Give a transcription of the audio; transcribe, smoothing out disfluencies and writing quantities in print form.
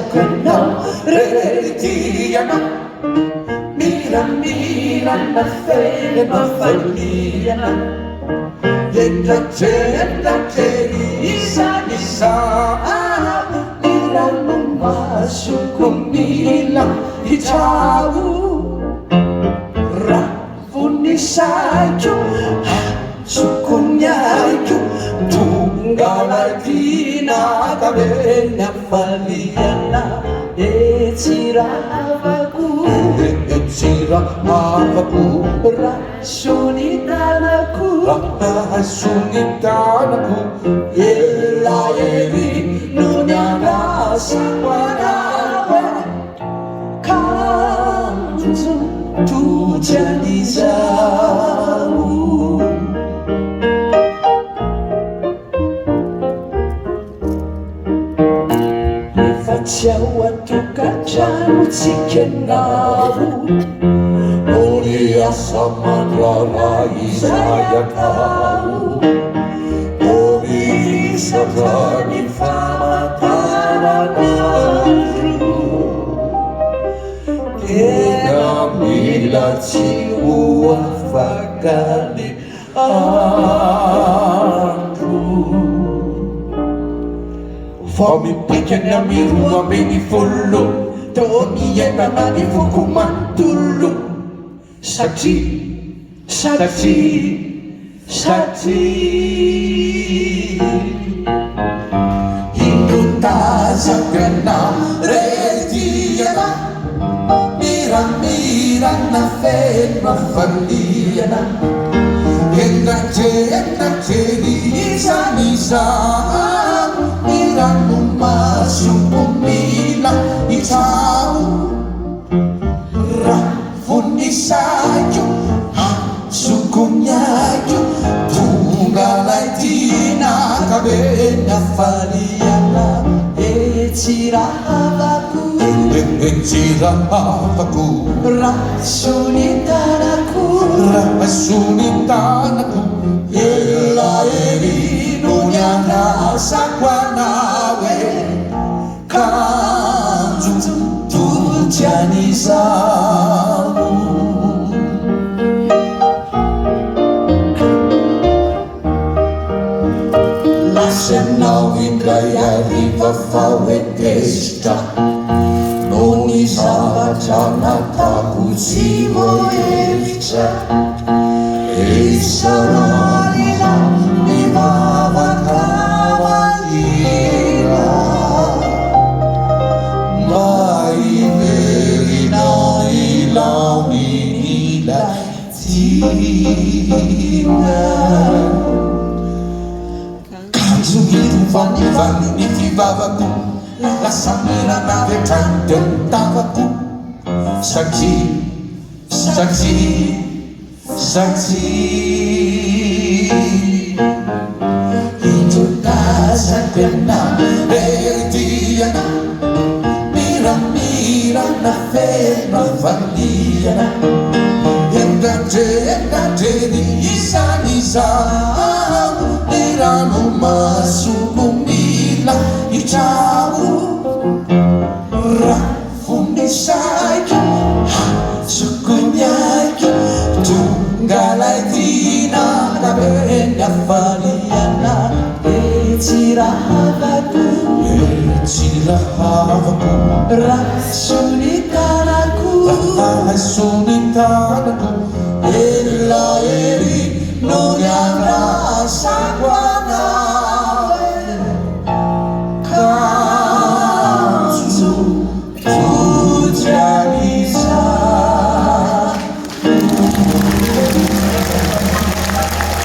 quella religiosa, mira la fede ma falliana, e la gente isa mira non masuk kumila hijau rafuni sajo sukunya itu tunggal dina kabenya faliana etiraku rasunitanaku elayeri nunyanga sakwarawe kanzu tujani zau facciamo toccacciamo zikengaru Olia samanrara isaya kau Ori satani fama taranaru Kena mila ciwa fakali Fami pikirnya miru ameni follow Toni yena nani fukuman dulu Saksi Hidup tak sakena retiana Mira na fe na faliana Enna di isa Mira masuk kumila itaw Rafuni sayo sukunya yo tunggalay tina kabenya faliana etirahaku rasunitanaku elaeri nunyanga sakwanawe kanzu tujani samu Lasciano indaya riva fawetesta Non isabacana takuzivo evcha E saralina vivava cavalira Mai verina ilaunila tina Kanzugiru vani ni vivavaku La samira nave tentavaku Saksi Itu tak kena berdiana Mira na fe na faliana Enda jadi isa Mira no masuk kumila itawu Rafuni sayo sukunya itu tunggalay tina kabenya faliana etirahaku rasunitanaku